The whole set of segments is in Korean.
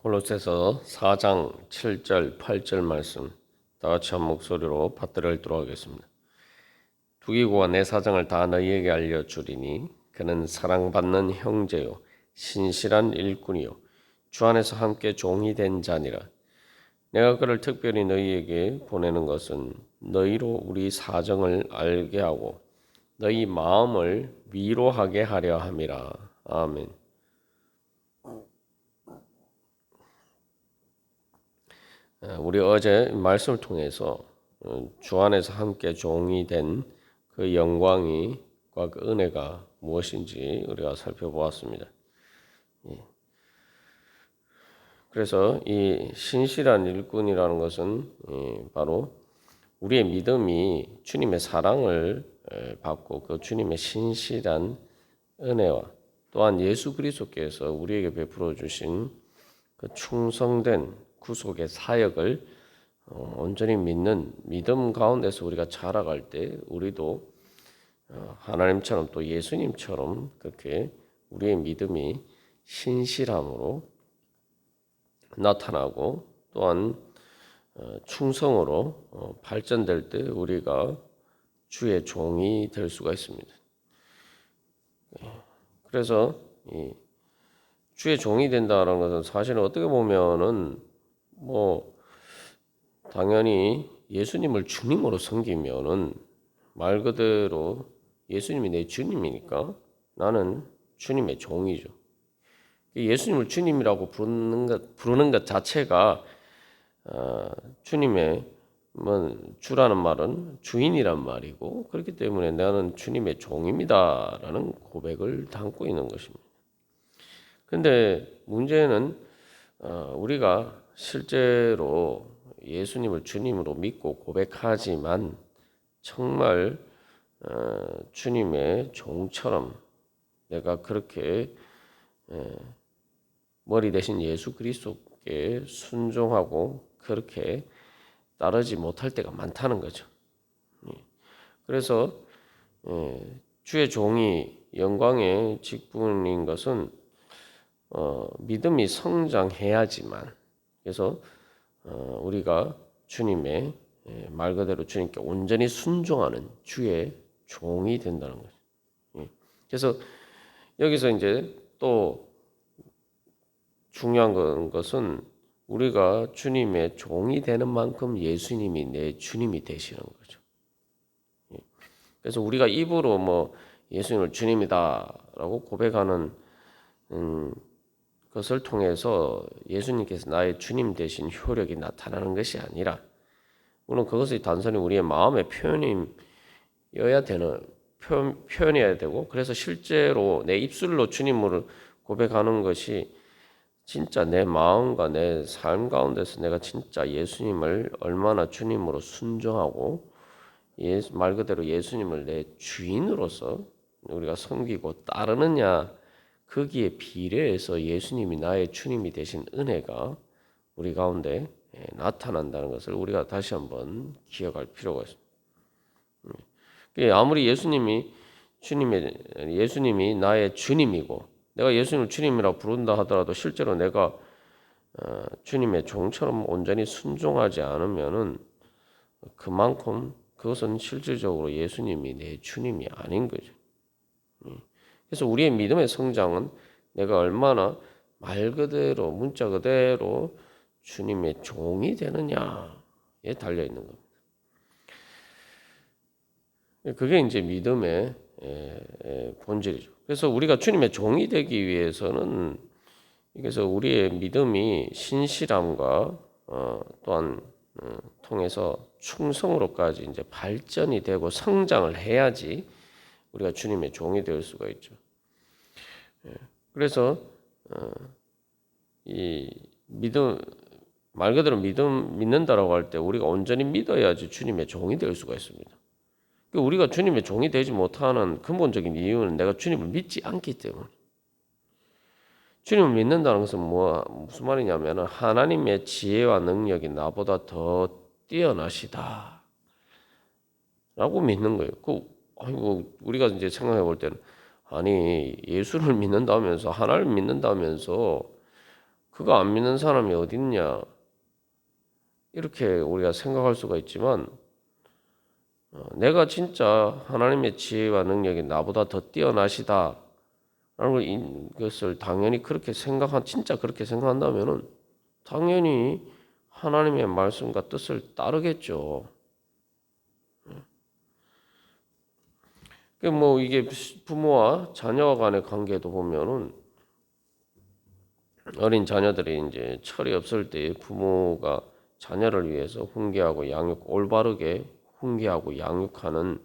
골로새서 4장 7절 8절 말씀 다 같이 한 목소리로 받들어 읽도록 하겠습니다. 두기고와 내 사정을 다 너희에게 알려주리니 그는 사랑받는 형제요 신실한 일꾼이요 주 안에서 함께 종이 된 자니라. 내가 그를 특별히 너희에게 보내는 것은 너희로 우리 사정을 알게 하고 너희 마음을 위로하게 하려 함이라. 아멘. 우리 어제 말씀을 통해서 주 안에서 함께 종이 된 그 영광과 그 은혜가 무엇인지 우리가 살펴보았습니다. 그래서 이 신실한 일꾼이라는 것은 바로 우리의 믿음이 주님의 사랑을 받고 그 주님의 신실한 은혜와 또한 예수 그리스도께서 우리에게 베풀어 주신 그 충성된 구속의 사역을 온전히 믿는 믿음 가운데서 우리가 자라갈 때 우리도 하나님처럼 또 예수님처럼 그렇게 우리의 믿음이 신실함으로 나타나고 또한 충성으로 발전될 때 우리가 주의 종이 될 수가 있습니다. 그래서 이 주의 종이 된다는 것은 사실은 어떻게 보면은 당연히 예수님을 주님으로 섬기면은 말 그대로 예수님이 내 주님이니까 나는 주님의 종이죠. 예수님을 주님이라고 부르는 것 자체가 주님의 주라는 말은 주인이란 말이고 그렇기 때문에 나는 주님의 종입니다라는 고백을 담고 있는 것입니다. 그런데 문제는 우리가 실제로 예수님을 주님으로 믿고 고백하지만 정말 주님의 종처럼 내가 그렇게 머리 대신 예수 그리스도께 순종하고 그렇게 따르지 못할 때가 많다는 거죠. 그래서 주의 종이 영광의 직분인 것은 믿음이 성장해야지만 그래서 우리가 주님의 말 그대로 주님께 온전히 순종하는 주의 종이 된다는 거죠. 그래서 여기서 이제 또 중요한 것은 우리가 주님의 종이 되는 만큼 예수님이 내 주님이 되시는 거죠. 그래서 우리가 입으로 예수님을 주님이다라고 고백하는 것을 통해서 예수님께서 나의 주님 되신 효력이 나타나는 것이 아니라 물론 그것이 단순히 우리의 마음의 표현이어야 되고 그래서 실제로 내 입술로 주님을 고백하는 것이 진짜 내 마음과 내 삶 가운데서 내가 진짜 예수님을 얼마나 주님으로 순종하고 말 그대로 예수님을 내 주인으로서 우리가 섬기고 따르느냐 거기에 비례해서 예수님이 나의 주님이 되신 은혜가 우리 가운데 나타난다는 것을 우리가 다시 한번 기억할 필요가 있습니다. 아무리 예수님이 나의 주님이고 내가 예수님을 주님이라고 부른다 하더라도 실제로 내가 주님의 종처럼 온전히 순종하지 않으면은 그만큼 그것은 실질적으로 예수님이 내 주님이 아닌 거죠. 그래서 우리의 믿음의 성장은 내가 얼마나 말 그대로 문자 그대로 주님의 종이 되느냐에 달려 있는 겁니다. 그게 이제 믿음의 본질이죠. 그래서 우리가 주님의 종이 되기 위해서는 그래서 우리의 믿음이 신실함과 또한 통해서 충성으로까지 이제 발전이 되고 성장을 해야지 우리가 주님의 종이 될 수가 있죠. 그래서 이 믿음 말 그대로 믿는다라고 할 때 우리가 온전히 믿어야지 주님의 종이 될 수가 있습니다. 우리가 주님의 종이 되지 못하는 근본적인 이유는 내가 주님을 믿지 않기 때문에. 주님을 믿는다는 것은 무슨 말이냐면 하나님의 지혜와 능력이 나보다 더 뛰어나시다 라고 믿는 거예요. 우리가 이제 생각해 볼 때는 아니 예수를 믿는다면서 하나님을 믿는다면서 그거 안 믿는 사람이 어딨냐 이렇게 우리가 생각할 수가 있지만 내가 진짜 하나님의 지혜와 능력이 나보다 더 뛰어나시다 라는 것을 당연히 그렇게 진짜 그렇게 생각한다면은 당연히 하나님의 말씀과 뜻을 따르겠죠. 뭐 이게 부모와 자녀 간의 관계도 보면은 어린 자녀들이 이제 철이 없을 때 부모가 자녀를 위해서 훈계하고 올바르게 훈계하고 양육하는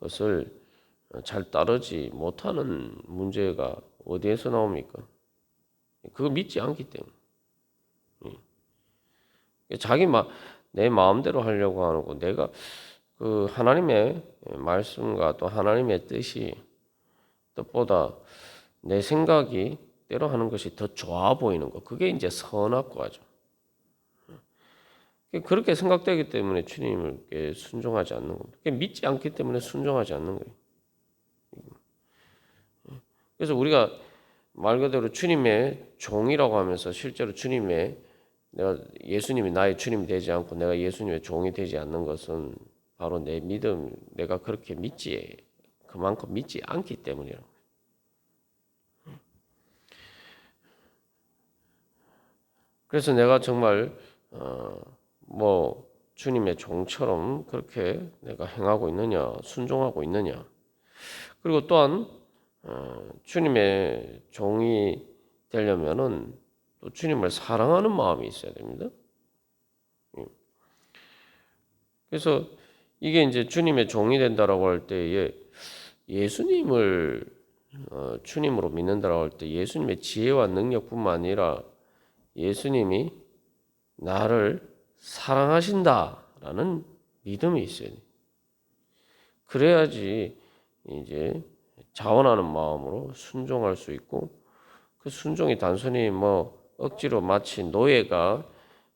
것을 잘 따르지 못하는 문제가 어디에서 나옵니까? 그거 믿지 않기 때문에. 내 마음대로 하려고 하는 거 내가 그 하나님의 말씀과 또 하나님의 뜻보다 내 생각이 때로 하는 것이 더 좋아 보이는 거 그게 이제 선악과죠. 그렇게 생각되기 때문에 주님께 순종하지 않는 겁니다. 믿지 않기 때문에 순종하지 않는 거예요. 그래서 우리가 말 그대로 주님의 종이라고 하면서 실제로 내가 예수님이 나의 주님이 되지 않고 내가 예수님의 종이 되지 않는 것은 바로 내 믿음, 내가 그만큼 믿지 않기 때문이라고. 그래서 내가 정말 주님의 종처럼 그렇게 내가 행하고 있느냐, 순종하고 있느냐. 그리고 또한 주님의 종이 되려면은 또 주님을 사랑하는 마음이 있어야 됩니다. 그래서 이게 이제 주님의 종이 된다라고 할 때에 예수님을 주님으로 믿는다라고 할 때 예수님의 지혜와 능력뿐만 아니라 예수님이 나를 사랑하신다라는 믿음이 있어야 돼. 그래야지 이제 자원하는 마음으로 순종할 수 있고 그 순종이 단순히 억지로 마치 노예가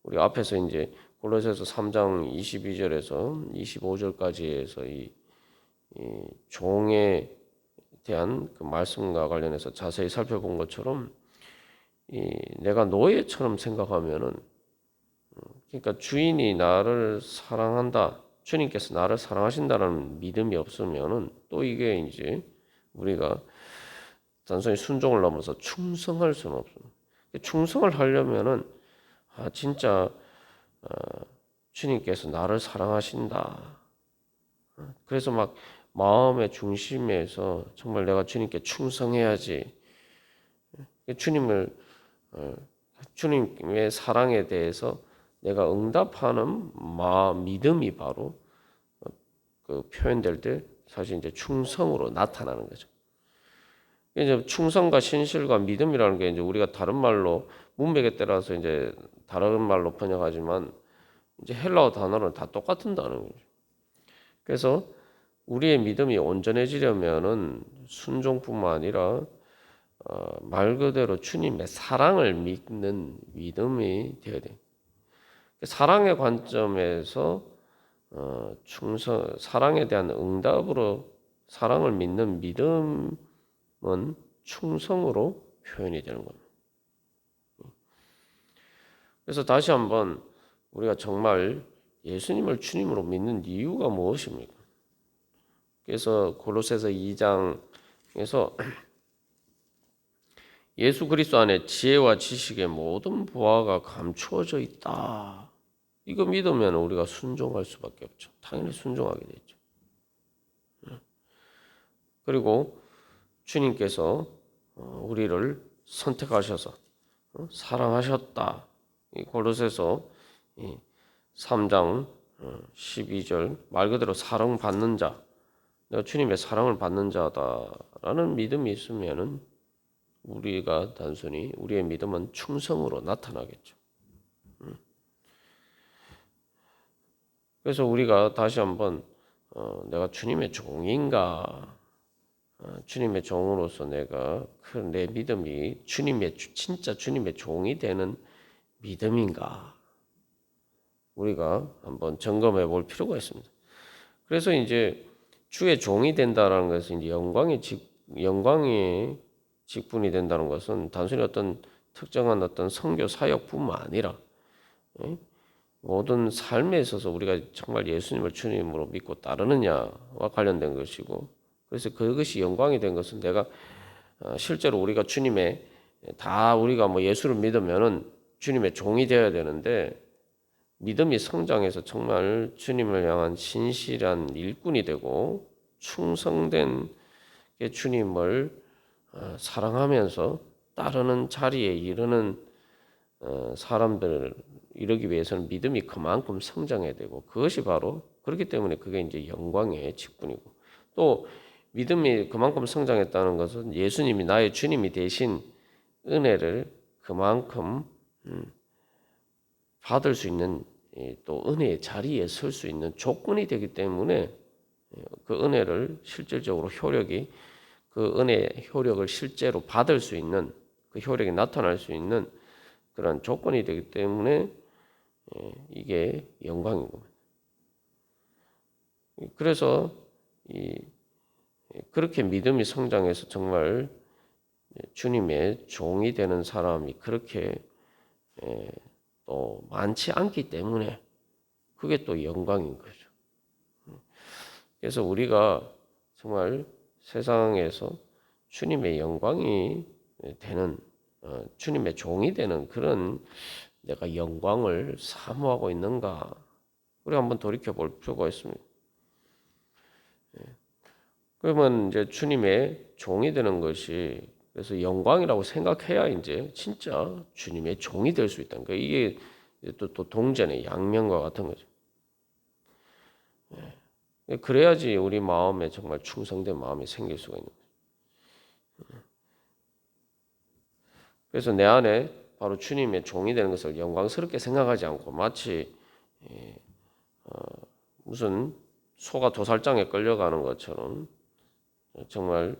우리 앞에서 이제 골로새서 3장 22절에서 25절까지에서 이 종에 대한 그 말씀과 관련해서 자세히 살펴본 것처럼 내가 노예처럼 생각하면은 그러니까 주인이 나를 사랑한다, 주님께서 나를 사랑하신다는 믿음이 없으면은 또 이게 이제 우리가 단순히 순종을 넘어서 충성할 수는 없습니다. 충성을 하려면은 진짜 주님께서 나를 사랑하신다. 그래서 마음의 중심에서 정말 내가 주님께 충성해야지. 주님의 사랑에 대해서 내가 응답하는 믿음이 바로 그 표현될 때 사실 이제 충성으로 나타나는 거죠. 이제 충성과 신실과 믿음이라는 게 이제 우리가 다른 말로 문맥에 따라서 이제 다른 말로 번역하지만 이제 헬라어 단어는 다 똑같은 단어인 거죠. 그래서 우리의 믿음이 온전해지려면은 순종뿐만 아니라 말 그대로 주님의 사랑을 믿는 믿음이 되어야 돼요. 사랑의 관점에서 사랑에 대한 응답으로 사랑을 믿는 믿음은 충성으로 표현이 되는 겁니다. 그래서 다시 한번 우리가 정말 예수님을 주님으로 믿는 이유가 무엇입니까? 그래서 골로새서 2장에서 예수 그리스도 안에 지혜와 지식의 모든 보화가 감추어져 있다. 이거 믿으면 우리가 순종할 수밖에 없죠. 당연히 순종하게 되죠. 그리고 주님께서 우리를 선택하셔서 사랑하셨다. 이 골로새서 3장 12절 말 그대로 사랑받는 자, 내가 주님의 사랑을 받는 자다라는 믿음이 있으면은 우리가 단순히 우리의 믿음은 충성으로 나타나겠죠. 그래서 우리가 다시 한번 내가 주님의 종인가, 주님의 종으로서 내가 내 믿음이 진짜 주님의 종이 되는 믿음인가, 우리가 한번 점검해 볼 필요가 있습니다. 그래서 이제 주의 종이 된다라는 것은 이제 영광의 직분이 된다는 것은 단순히 어떤 특정한 어떤 선교 사역뿐만 아니라 모든 삶에 있어서 우리가 정말 예수님을 주님으로 믿고 따르느냐와 관련된 것이고, 그래서 그것이 영광이 된 것은 내가 실제로 우리가 주님의 다 우리가 뭐 예수를 믿으면은 주님의 종이 되어야 되는데, 믿음이 성장해서 정말 주님을 향한 신실한 일꾼이 되고 충성된 주님을 사랑하면서 따르는 자리에 이르는 사람들을 이루기 위해서는 믿음이 그만큼 성장해야 되고, 그것이 바로 그렇기 때문에 그게 이제 영광의 직분이고, 또 믿음이 그만큼 성장했다는 것은 예수님이 나의 주님이 되신 은혜를 그만큼 받을 수 있는 또 은혜의 자리에 설 수 있는 조건이 되기 때문에, 그 은혜를 실질적으로 효력이 그 은혜의 효력을 실제로 받을 수 있는, 그 효력이 나타날 수 있는 그런 조건이 되기 때문에 이게 영광인 겁니다. 그래서 그렇게 믿음이 성장해서 정말 주님의 종이 되는 사람이 그렇게 또 많지 않기 때문에 그게 또 영광인 거죠. 그래서 우리가 정말 세상에서 주님의 영광이 되는, 주님의 종이 되는 그런 내가 영광을 사모하고 있는가, 우리 한번 돌이켜 볼 필요가 있습니다. 그러면 이제 주님의 종이 되는 것이, 그래서 영광이라고 생각해야 이제 진짜 주님의 종이 될 수 있다는 거예요. 이게 또 동전의 양면과 같은 거죠. 그래야지 우리 마음에 정말 충성된 마음이 생길 수가 있는 거예요. 그래서 내 안에 바로 주님의 종이 되는 것을 영광스럽게 생각하지 않고, 마치 무슨 소가 도살장에 끌려가는 것처럼 정말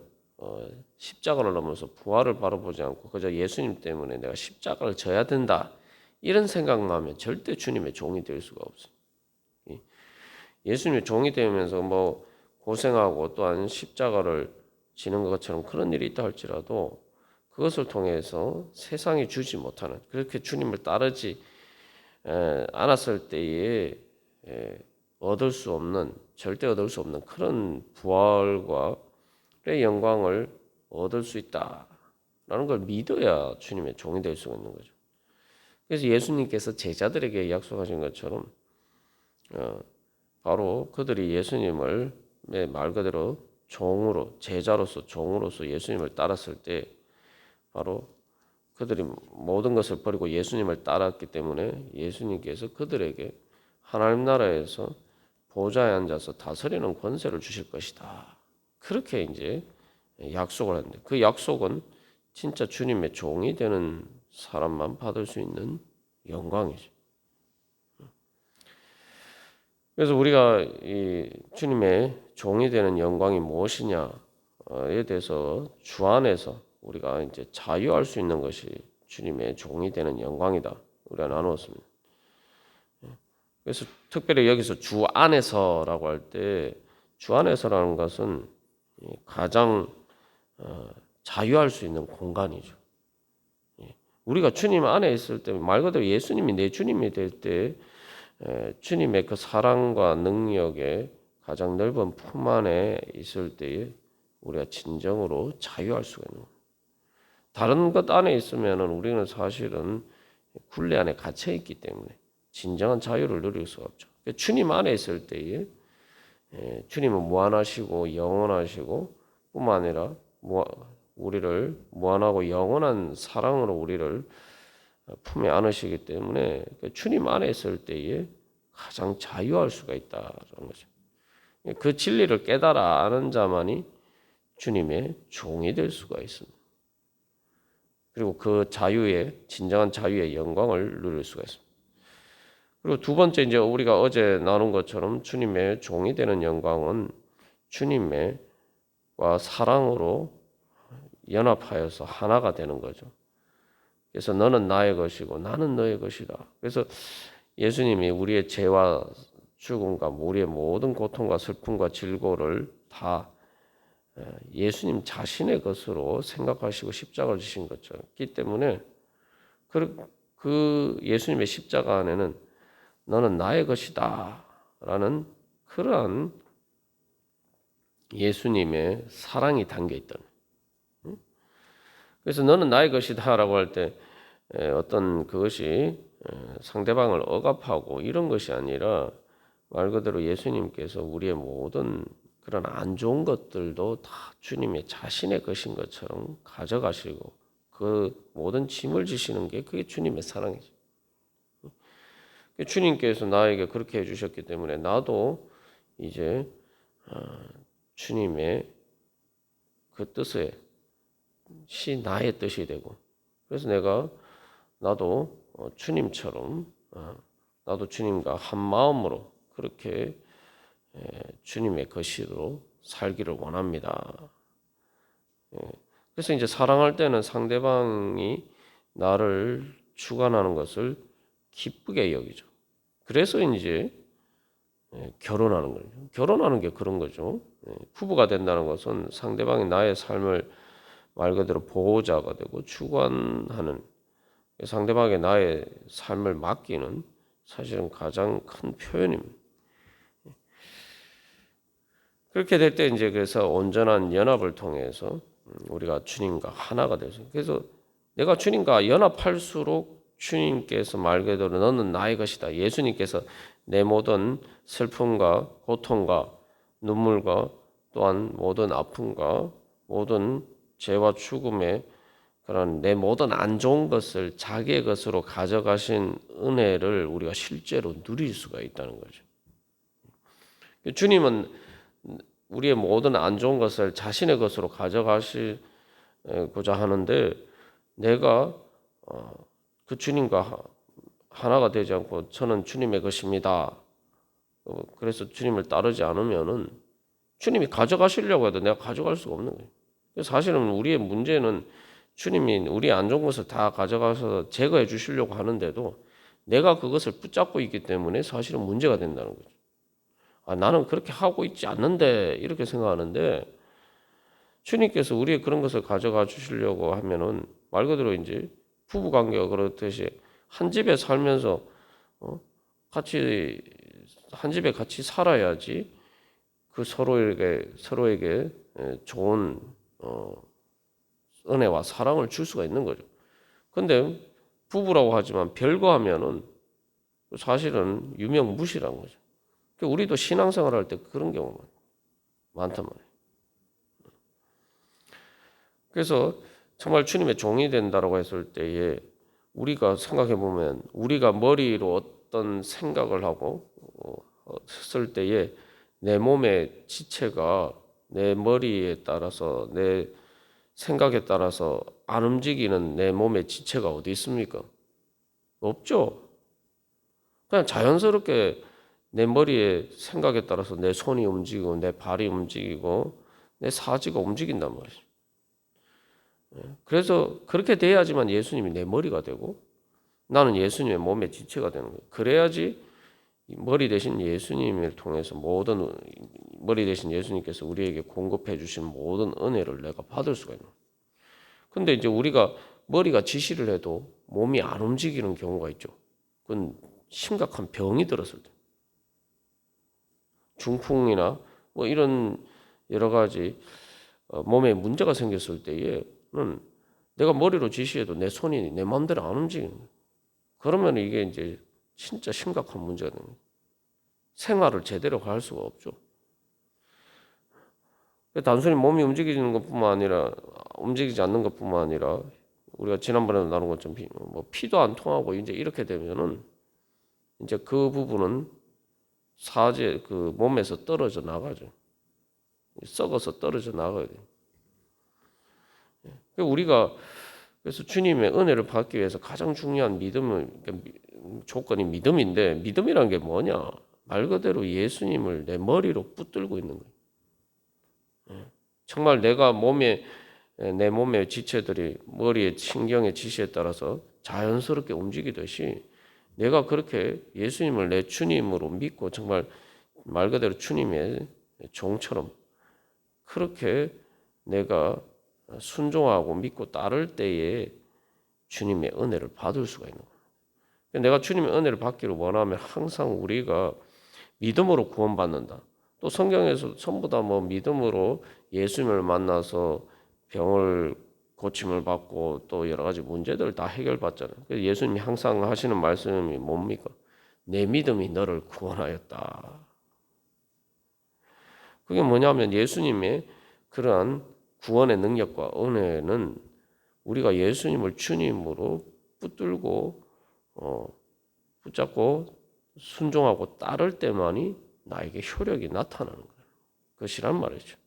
십자가를 넘어서 부활을 바라보지 않고 그저 예수님 때문에 내가 십자가를 져야 된다, 이런 생각만 하면 절대 주님의 종이 될 수가 없어요. 예수님의 종이 되면서 뭐 고생하고 또한 십자가를 지는 것처럼 그런 일이 있다 할지라도, 그것을 통해서 세상이 주지 못하는, 그렇게 주님을 따르지 않았을 때에 얻을 수 없는, 절대 얻을 수 없는 그런 부활과 영광을 얻을 수 있다라는 걸 믿어야 주님의 종이 될 수가 있는 거죠. 그래서 예수님께서 제자들에게 약속하신 것처럼 바로 그들이 예수님을 말 그대로 종으로, 제자로서 종으로서 예수님을 따랐을 때, 바로 그들이 모든 것을 버리고 예수님을 따랐기 때문에 예수님께서 그들에게 하나님 나라에서 보좌에 앉아서 다스리는 권세를 주실 것이다, 그렇게 이제 약속을 하는데, 그 약속은 진짜 주님의 종이 되는 사람만 받을 수 있는 영광이죠. 그래서 우리가 이 주님의 종이 되는 영광이 무엇이냐에 대해서 주 안에서 우리가 이제 자유할 수 있는 것이 주님의 종이 되는 영광이다, 우리가 나누었습니다. 그래서 특별히 여기서 주 안에서라고 할 때, 주 안에서라는 것은 가장 자유할 수 있는 공간이죠. 우리가 주님 안에 있을 때, 말 그대로 예수님이 내 주님이 될 때, 주님의 그 사랑과 능력의 가장 넓은 품 안에 있을 때에 우리가 진정으로 자유할 수가 있는 거예요. 다른 것 안에 있으면은 우리는 사실은 굴레 안에 갇혀 있기 때문에 진정한 자유를 누릴 수가 없죠. 주님 안에 있을 때에 주님은 무한하시고 영원하시고 뿐만 아니라 우리를 무한하고 영원한 사랑으로 우리를 품에 안으시기 때문에 주님 안에 있을 때에 가장 자유할 수가 있다는 거죠. 그 진리를 깨달아 아는 자만이 주님의 종이 될 수가 있습니다. 그리고 그 자유의, 진정한 자유의 영광을 누릴 수가 있습니다. 그리고 두 번째, 이제 우리가 어제 나눈 것처럼 주님의 종이 되는 영광은 주님과 사랑으로 연합하여서 하나가 되는 거죠. 그래서 너는 나의 것이고 나는 너의 것이다. 그래서 예수님이 우리의 죄와 죽음과 우리의 모든 고통과 슬픔과 질고를 다 예수님 자신의 것으로 생각하시고 십자가를 지신 것이기 때문에 그 예수님의 십자가 안에는 너는 나의 것이다 라는 그러한 예수님의 사랑이 담겨 있다. 그래서 너는 나의 것이다 라고 할 때 어떤 그것이 상대방을 억압하고 이런 것이 아니라 말 그대로 예수님께서 우리의 모든 그런 안 좋은 것들도 다 주님의 자신의 것인 것처럼 가져가시고 그 모든 짐을 지시는 게 그게 주님의 사랑이죠. 주님께서 나에게 그렇게 해주셨기 때문에 나도 이제 주님의 그 뜻에 나의 뜻이 되고 그래서 나도 주님처럼 나도 주님과 한 마음으로 그렇게 주님의 것으로 살기를 원합니다. 그래서 이제 사랑할 때는 상대방이 나를 주관하는 것을 기쁘게 여기죠. 그래서 이제 결혼하는 거죠. 결혼하는 게 그런 거죠. 부부가 된다는 것은 상대방이 나의 삶을 말 그대로 보호자가 되고 주관하는 상대방에게 나의 삶을 맡기는 사실은 가장 큰 표현입니다. 그렇게 될 때 이제 그래서 온전한 연합을 통해서 우리가 주님과 하나가 되죠. 그래서 내가 주님과 연합할수록 주님께서 말 그대로 너는 나의 것이다. 예수님께서 내 모든 슬픔과 고통과 눈물과 또한 모든 아픔과 모든 죄와 죽음의 그런 내 모든 안 좋은 것을 자기의 것으로 가져가신 은혜를 우리가 실제로 누릴 수가 있다는 거죠. 주님은 우리의 모든 안 좋은 것을 자신의 것으로 가져가시고자 하는데 내가 그 주님과 하나가 되지 않고 저는 주님의 것입니다. 그래서 주님을 따르지 않으면은 주님이 가져가시려고 해도 내가 가져갈 수가 없는 거예요. 사실은 우리의 문제는 주님이 우리 안 좋은 것을 다 가져가서 제거해 주시려고 하는데도 내가 그것을 붙잡고 있기 때문에 사실은 문제가 된다는 거죠. 나는 그렇게 하고 있지 않는데 이렇게 생각하는데 주님께서 우리의 그런 것을 가져가 주시려고 하면은 말 그대로 이제 부부 관계가 그렇듯이 한 집에 살면서 같이 한 집에 같이 살아야지 그 서로에게 좋은 은혜와 사랑을 줄 수가 있는 거죠. 근데 부부라고 하지만 별거 하면은 사실은 유명무실한 거죠. 우리도 신앙생활 할 때 그런 경우가 많단 말이에요. 그래서 정말 주님의 종이 된다라고 했을 때에 우리가 생각해 보면 우리가 머리로 어떤 생각을 하고 했을 때에 내 몸의 지체가 내 머리에 따라서 내 생각에 따라서 안 움직이는 내 몸의 지체가 어디 있습니까? 없죠. 그냥 자연스럽게 내 머리의 생각에 따라서 내 손이 움직이고 내 발이 움직이고 내 사지가 움직인단 말이죠. 그래서 그렇게 돼야지만 예수님이 내 머리가 되고 나는 예수님의 몸의 지체가 되는 거예요. 그래야지 머리 대신 예수님을 통해서 모든 머리 대신 예수님께서 우리에게 공급해 주신 모든 은혜를 내가 받을 수가 있는 거예요. 근데 이제 우리가 머리가 지시를 해도 몸이 안 움직이는 경우가 있죠. 그건 심각한 병이 들었을 때. 중풍이나 뭐 이런 여러 가지 몸에 문제가 생겼을 때에는 내가 머리로 지시해도 내 손이 내 마음대로 안 움직이는 거예요. 그러면 이게 이제 진짜 심각한 문제가 되는 거예요. 생활을 제대로 할 수가 없죠. 단순히 몸이 움직이는 것뿐만 아니라 움직이지 않는 것뿐만 아니라 우리가 지난번에도 나눈 것처럼 피도 안 통하고 이제 이렇게 되면은 이제 그 부분은 사제 그 몸에서 떨어져 나가죠. 썩어서 떨어져 나가야 돼요. 우리가 그래서 주님의 은혜를 받기 위해서 가장 중요한 조건이 믿음인데 믿음이란 게 뭐냐? 말 그대로 예수님을 내 머리로 붙들고 있는 거예요. 정말 내 몸의 지체들이 머리의 신경의 지시에 따라서 자연스럽게 움직이듯이 내가 그렇게 예수님을 내 주님으로 믿고 정말 말 그대로 주님의 종처럼 그렇게 내가 순종하고 믿고 따를 때에 주님의 은혜를 받을 수가 있는 거예요. 내가 주님의 은혜를 받기를 원하면 항상 우리가 믿음으로 구원받는다. 또 성경에서 전부 다 뭐 믿음으로 예수님을 만나서 병을 고침을 받고 또 여러 가지 문제들을 다 해결받잖아요. 그래서 예수님이 항상 하시는 말씀이 뭡니까? 내 믿음이 너를 구원하였다. 그게 뭐냐면 예수님의 그러한 구원의 능력과 은혜는 우리가 예수님을 주님으로 붙들고 붙잡고 순종하고 따를 때만이 나에게 효력이 나타나는 거예요. 그것이란 말이죠.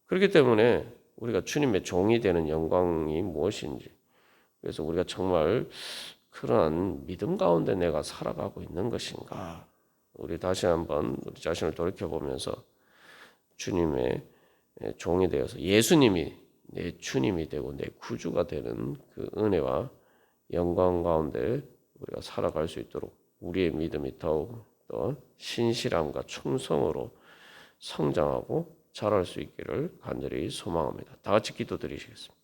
그렇기 때문에 우리가 주님의 종이 되는 영광이 무엇인지, 그래서 우리가 정말 그러한 믿음 가운데 내가 살아가고 있는 것인가, 우리 다시 한번 우리 자신을 돌이켜보면서 주님의 종이 되어서 예수님이 내 주님이 되고 내 구주가 되는 그 은혜와 영광 가운데 우리가 살아갈 수 있도록 우리의 믿음이 더욱 더 신실함과 충성으로 성장하고 자랄 수 있기를 간절히 소망합니다. 다 같이 기도드리시겠습니다.